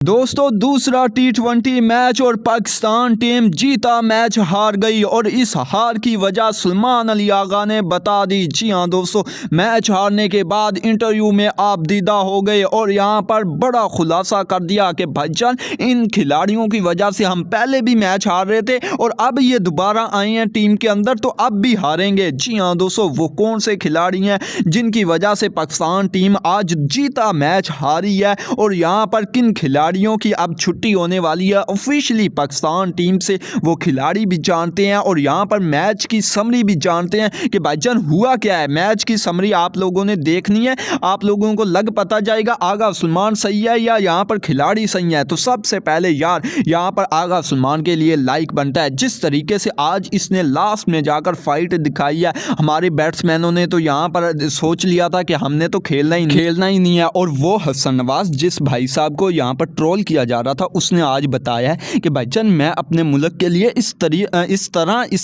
दोस्तों दूसरा टी20 मैच और पाकिस्तान टीम जीता मैच हार गई और इस हार की वजह सलमान अली आगा ने बता दी। जी हां दोस्तों, मैच हारने के बाद इंटरव्यू में आप दीदा हो गए और यहां पर बड़ा खुलासा कर दिया कि भाईजान इन खिलाड़ियों की वजह से हम पहले भी मैच हार रहे थे और अब ये दोबारा आए हैं टीम के अंदर तो अब भी हारेंगे। जी हां दोस्तों, वो कौन से खिलाड़ी हैं जिनकी वजह से पाकिस्तान टीम आज जीता मैच हारी है और यहाँ पर किन खिलाड़ियों की अब छुट्टी होने वाली है ऑफिशियली पाकिस्तान टीम से, वो खिलाड़ी भी जानते हैं और यहाँ पर मैच की समरी भी जानते हैं कि भाईजान हुआ क्या है। मैच की समरी आप लोगों ने देखनी है, आप लोगों को लग पता जाएगा आगा सलमान सही है या यहाँ पर खिलाड़ी सही है। तो सबसे पहले यार यहाँ पर आगा सलमान के लिए लाइक बनता है, जिस तरीके से आज इसने लास्ट में जाकर फाइट दिखाई है। हमारे बैट्समैनों ने तो यहाँ पर सोच लिया था कि हमने तो खेलना ही नहीं है और वो हसन नवाज जिस भाई साहब को यहाँ पर ट्रोल किया जा रहा था उसने आज बताया है कि भाईजान मैं अपने मुल्क के लिए इस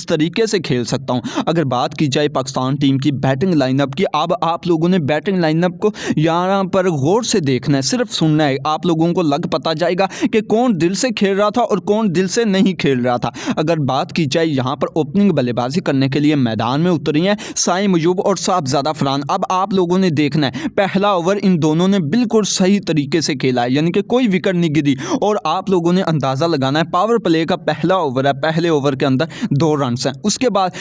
तरीके से खेल सकता हूं। अगर बात की जाए पाकिस्तान टीम की बैटिंग लाइनअप की, अब आप लोगों ने बैटिंग लाइनअप को यहाँ पर गौर से देखना है, सिर्फ सुनना है, आप लोगों को लग पता जाएगा कि कौन दिल से खेल रहा था और कौन दिल से नहीं खेल रहा था। अगर बात की जाए यहाँ पर ओपनिंग बल्लेबाजी करने के लिए मैदान में उतरी हैं साइम मयूब और साहबजादा फरहान। अब आप लोगों ने देखना है पहला ओवर इन दोनों ने बिल्कुल सही तरीके से खेला है, यानी कि कोई विकेट नहीं गिरी और आप लोगों ने अंदाजा लगाना है पावर प्ले का पहला ओवर है, पहले ओवर के अंदर 2 रन हैं। उसके बाद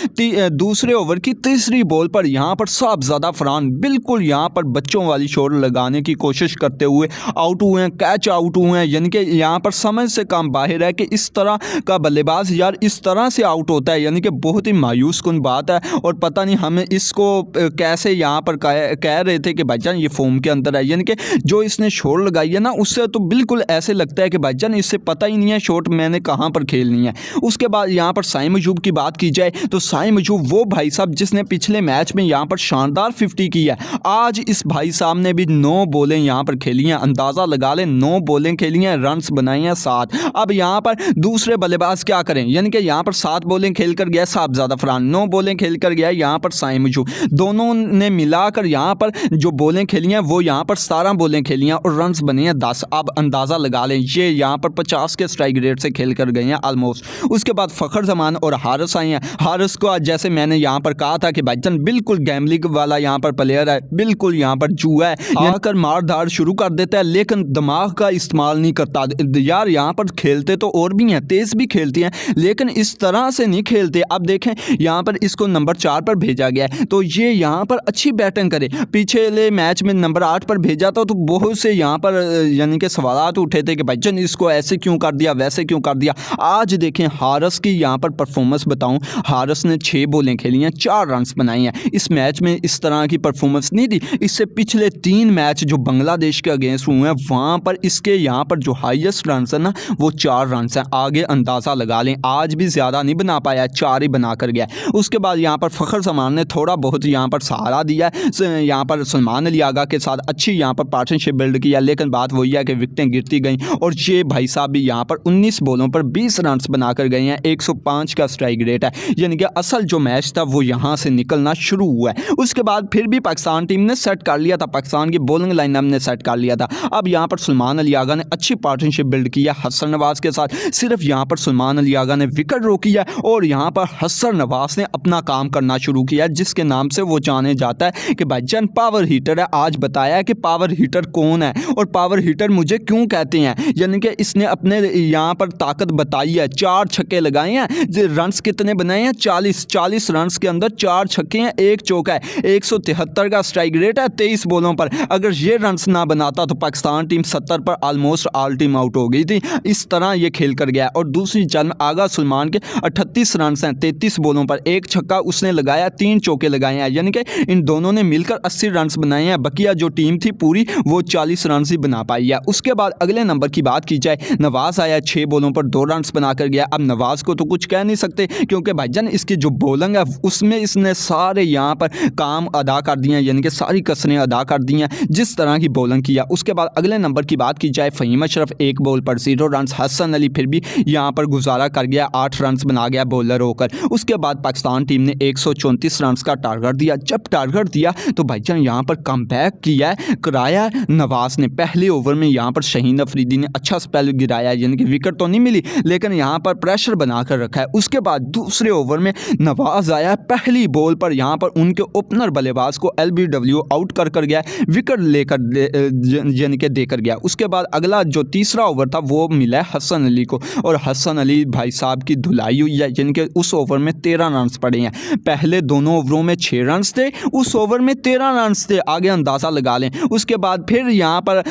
दूसरे ओवर की तीसरी बॉल पर यहां पर साहबजादा फरहान बिल्कुल यहां पर बच्चों वाली शॉट लगाने की कोशिश करते हुए आउट हुए हैं, कैच आउट हुए हैं, यानी कि यहां पर समझ से काम बाहर है कि इस तरह का बल्लेबाज यार इस तरह से आउट होता है, यानी कि बहुत ही मायूस कुन बात है। और पता नहीं हमें इसको कैसे यहां पर कह रहे थे कि भाईजान ये फॉर्म के अंदर है, यानी कि जो इसने शॉट लगाई है ना उससे तो बिल्कुल ऐसे लगता है कि भाईजान इससे पता ही नहीं है शॉट मैंने कहां पर खेलनी है। उसके बाद यहां पर साइम मयूब की बात की जाए तो साइम मयूब वो भाई साहब जिसने पिछले मैच में यहां पर शानदार 50 की है, आज इस भाई साहब ने भी 9 बॉलें यहां पर खेली हैं, अंदाजा लगा ले 9 बॉलें खेली हैं, रन्स बनाए हैं 7। अब यहां पर दूसरे बल्लेबाज क्या करें, यानी कि यहां पर 7 बॉलें खेलकर गया साहबजादा फरहान, 9 बॉलें खेलकर गया यहां पर साइम मयूब, दोनों ने मिलाकर यहां पर जो बॉलें खेली हैं वो यहां पर 17 बॉलें खेली हैं और रन्स बने हैं 10। अब अंदाजा लगा लें ये यहाँ पर 50 के स्ट्राइक रेट से खेल कर गए हैं ऑलमोस्ट। उसके बाद फ़खर जमान और हारिस आए हैं। हारिस को आज जैसे मैंने यहाँ पर कहा था कि भाईजान बिल्कुल गैमलिंग वाला यहाँ पर प्लेयर है, बिल्कुल यहाँ पर जुआ है, आकर मार धाड़ शुरू कर देता है लेकिन दिमाग का इस्तेमाल नहीं करता। यार यहाँ पर खेलते तो और भी हैं, तेज़ भी खेलती हैं लेकिन इस तरह से नहीं खेलते। अब देखें यहाँ पर इसको नंबर 4 पर भेजा गया है तो ये यहाँ पर अच्छी बैटिंग करे, पिछले मैच में नंबर 8 पर भेजा था तो बहुत से यहाँ पर यानी कि सवालात उठे थे कि भाईजान इसको ऐसे क्यों कर दिया वैसे क्यों कर दिया। आज देखें हारिस की यहाँ पर परफॉर्मेंस बताऊं, हारिस ने 6 बॉलें खेली हैं, 4 रन्स बनाए हैं। इस मैच में इस तरह की परफॉर्मेंस नहीं दी, इससे पिछले 3 मैच जो बांग्लादेश के अगेंस्ट हुए हैं वहाँ पर इसके यहाँ पर जो हाईएस्ट रन्स है ना वो 4 रन्स हैं। आगे अंदाज़ा लगा लें आज भी ज़्यादा नहीं बना पाया, 4 ही बना कर गया। उसके बाद यहाँ पर फ़खर जमान ने थोड़ा बहुत यहाँ पर सहारा दिया, यहाँ पर सलमान अली आगा के साथ अच्छी यहाँ पर पार्टनरशिप बिल्ड किया, लेकिन बात वही है कि विकेटें गिरती गई और ये भाई साहब भी यहाँ पर 19 बॉलों पर 20 रन बनाकर गए हैं, 105 का स्ट्राइक रेट है, यानी कि असल जो मैच था वो यहाँ से निकलना शुरू हुआ है। उसके बाद फिर भी पाकिस्तान टीम ने सेट कर लिया था, पाकिस्तान की बॉलिंग लाइनअप ने सेट कर लिया था। अब यहाँ पर सलमान अली आगा ने अच्छी पार्टनरशिप बिल्ड किया हसन नवाज के साथ, सिर्फ यहाँ पर सलमान अली आगा ने विकेट रोकी है और यहाँ पर हसन नवाज ने अपना काम करना शुरू किया जिसके नाम से वो जाने जाता है कि भाईजान पावर हीटर है। आज बताया कि पावर हीटर कौन है और पावर हीटर मुझे क्यों कहते हैं, यानी कि इसने अपने यहाँ पर ताकत बताई है, 4 छक्के लगाए हैं, रन्स कितने बनाए हैं 40 रन्स के अंदर 4 छक्के हैं, 1 चौका है, 173 का स्ट्राइक रेट है 23 बॉलों पर। अगर ये रन्स ना बनाता तो पाकिस्तान टीम 70 पर ऑलमोस्ट ऑल टीम आउट हो गई थी, इस तरह ये खेल कर गया। और दूसरी चाल में आगा सलमान के 38 रन्स हैं 33 बॉलों पर, 1 छक्का उसने लगाया, 3 चौके लगाए हैं, यानी कि इन दोनों ने मिलकर 80 रन्स बनाए हैं। बकिया जो टीम थी पूरी वो 40 रन ही बना पाई है। उसके बाद अगले नंबर की बात की जाए, नवाज आया 6 बॉलों पर 2 रन बनाकर गया। अब नवाज को तो कुछ कह नहीं सकते क्योंकि भाईजान इसकी जो बॉलिंग है उसमें इसने सारे यहाँ पर काम अदा कर दिए हैं, यानी कि सारी कसरें अदा कर दी हैं जिस तरह की बॉलिंग किया। उसके बाद अगले नंबर की बात की जाए, फ़हीम अशरफ 1 बॉल पर 0 रन, हसन अली फिर भी यहाँ पर गुजारा कर गया, 8 रन बना गया बॉलर होकर। उसके बाद पाकिस्तान टीम ने 134 रन का टारगेट दिया। जब टारगेट दिया तो भाईजान यहाँ पर कमबैक किया कराया नवाज ने, पहले ओवर में यहाँ पर शहीन अफरीदी ने अच्छा स्पेल गिराया, यानी कि विकेट तो नहीं मिली लेकिन यहाँ पर प्रेशर बनाकर रखा है। उसके बाद दूसरे ओवर में नवाज आया, पहली बॉल पर यहाँ पर उनके ओपनर बल्लेबाज को LBW आउट कर गया, विकेट लेकर यानी कि देकर गया। उसके बाद अगला जो तीसरा ओवर था वो मिला हसन अली को, और हसन अली भाई साहब की धुलाई हुई है, यानी कि उस ओवर में 13 रन पड़े हैं। पहले दोनों ओवरों में 6 रन थे, उस ओवर में 13 रन थे, आगे अंदाज़ा लगा लें। उसके बाद फिर यहाँ पर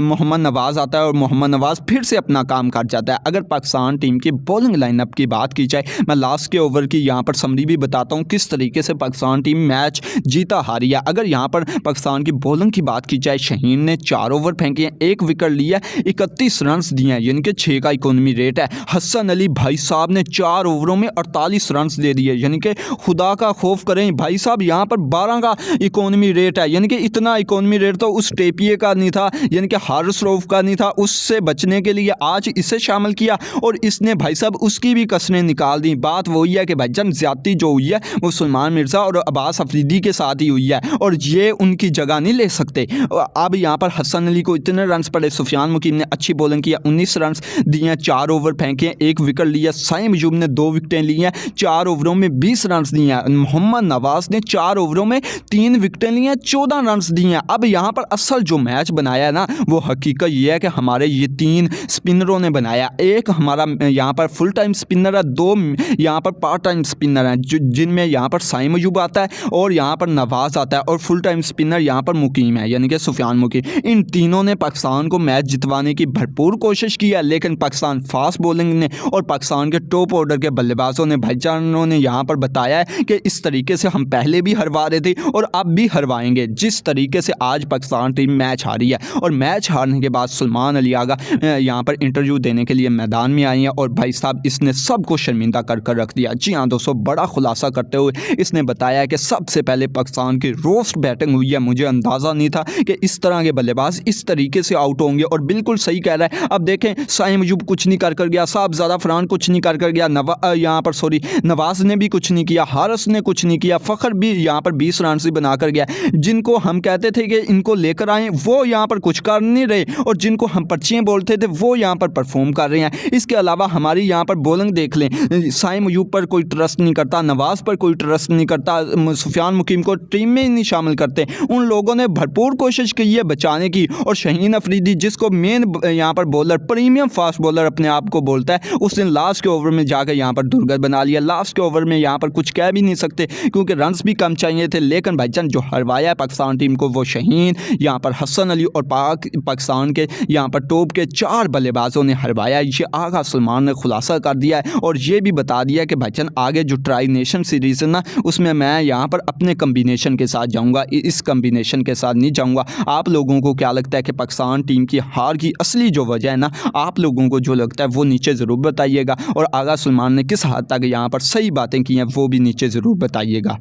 मोहम्मद नवाज़ आता है और मोहम्मद नवाज़ फिर से अपना काम कर जाता है। अगर पाकिस्तान टीम की बॉलिंग लाइनअप की बात की जाए, मैं लास्ट के ओवर की यहाँ पर समरी भी बताता हूँ किस तरीके से पाकिस्तान टीम मैच जीता हारी है। अगर यहाँ पर पाकिस्तान की बॉलिंग की बात की जाए, शहीन ने 4 ओवर फेंके हैं, 1 विकेट लिया, 31 रन दिए हैं, यानी कि 6 का इकोनॉमी रेट है। हसन अली भाई साहब ने 4 ओवरों में 48 रन दे दिए, यानी कि खुदा का खौफ करें भाई साहब, यहाँ पर 12 का इकोनॉमी रेट है, यानी कि इतना इकोनॉमी रेट तो उस टेपिए का नहीं था, यानी कि हारिस रऊफ का नहीं था। उससे बचने के लिए आज इसे शामिल किया और इसने भाई साहब उसकी भी कसरें निकाल दी। बात वही है कि भाईजान ज्यादती जो हुई है वो सुलेमान मिर्ज़ा और अब्बास अफरीदी के साथ ही हुई है और ये उनकी जगह नहीं ले सकते। अब यहाँ पर हसन अली को इतने रन पड़े, सुफियान मुकीम ने अच्छी बॉलिंग किया, 19 रन दिए, 4 ओवर फेंके, 1 विकेट लिया। साइम अयूब ने 2 विकेटें ली हैं, 4 ओवरों में 20 रन दिए हैं। मोहम्मद नवाज़ ने 4 ओवरों में 3 विकेटें ली हैं, 14 रन दिए हैं। अब यहाँ पर असल जो मैच बनाया है ना, वो हकीकत ये है कि हमारे ये 3 स्पिनरों ने बनाया। एक हमारा यहाँ पर फुल टाइम स्पिनर है, 2 यहाँ पर पार्ट टाइम स्पिनर हैं, जिनमें यहाँ पर साइम अयूब आता है और यहाँ पर नवाज़ आता है, और फुल टाइम स्पिनर यहाँ पर मुकीम है, यानी कि सुफियान मुकीम। इन तीनों ने पाकिस्तान को मैच जितवाने की भरपूर कोशिश की है, लेकिन पाकिस्तान फास्ट बॉलिंग ने और पाकिस्तान के टॉप ऑर्डर के बल्लेबाजों ने, भाईजानों ने यहाँ पर बताया है कि इस तरीके से हम पहले भी हरवा रहे थे और अब भी हरवाएंगे। जिस तरीके से आज पाकिस्तान टीम मैच हारी है, और मैच हारने के बाद सुलेमान अली आगा यहाँ पर इंटरव्यू देने के लिए मैदान में आई हैं और भाई साहब इसने सबको शर्मिंदा कर रख दिया। जी हाँ दोस्तों, बड़ा खुलासा करते हुए इसने बताया कि सबसे पहले पाकिस्तान की रोस्ट बैटिंग हुई है, मुझे अंदाज़ा नहीं था कि इस तरह के बल्लेबाज इस तरीके से आउट होंगे, और बिल्कुल सही कह रहा है। अब देखें, साइम अयूब कुछ नहीं कर गया, साहबजादा फरहान कुछ नहीं कर गया, यहाँ पर नवाज़ ने भी कुछ नहीं किया, हारिस ने कुछ नहीं किया, फ़खर भी यहाँ पर 20 रन से बना कर गया। जिनको हम कहते थे कि इनको लेकर आए वो यहाँ पर कुछ कर नहीं रहे, और जिनको हम पर्चियाँ बोलते थे वो यहाँ पर परफॉर्म कर रहे हैं। इसके अलावा हमारी यहाँ पर बॉलिंग देख लें, साइम अयूब पर कोई ट्रस्ट नहीं करता, नवाज़ पर कोई ट्रस्ट नहीं करता, सुफियान मुकीम को टीम में ही नहीं शामिल करते। उन लोगों ने भरपूर कोशिश की है बचाने की, और शहीन अफरीदी जिसको मेन यहाँ पर बॉलर, प्रीमियम फास्ट बॉलर अपने आप को बोलता है, उसने लास्ट के ओवर में जाकर यहाँ पर दुर्गत बना लिया। लास्ट के ओवर में यहाँ पर कुछ कह भी नहीं सकते क्योंकि रन्स भी कम चाहिए थे, लेकिन भाईजान जो हरवाया है पाकिस्तान टीम को वो शहीन, यहाँ पर हसन अली और पाकिस्तान के यहाँ पर टॉप के 4 बल्लेबाजों ने हरवाया। ये आगा सुलेमान ने खुलासा कर दिया है और ये भी बता दिया कि भाईजान आगे जो ट्राई नेशन सीरीज़ है ना, उसमें मैं यहाँ पर अपने कम्बिनेशन के साथ जाऊँगा, इस कम्बिनेशन के साथ नहीं जाऊँगा। आप लोगों को क्या लगता है कि पाकिस्तान टीम की हार की असली जो वजह है ना, आप लोगों को जो लगता है वो नीचे ज़रूर बताइएगा, और आगा सुलेमान ने किस हद तक यहाँ पर सही बातें की हैं वो भी नीचे ज़रूर बताइएगा।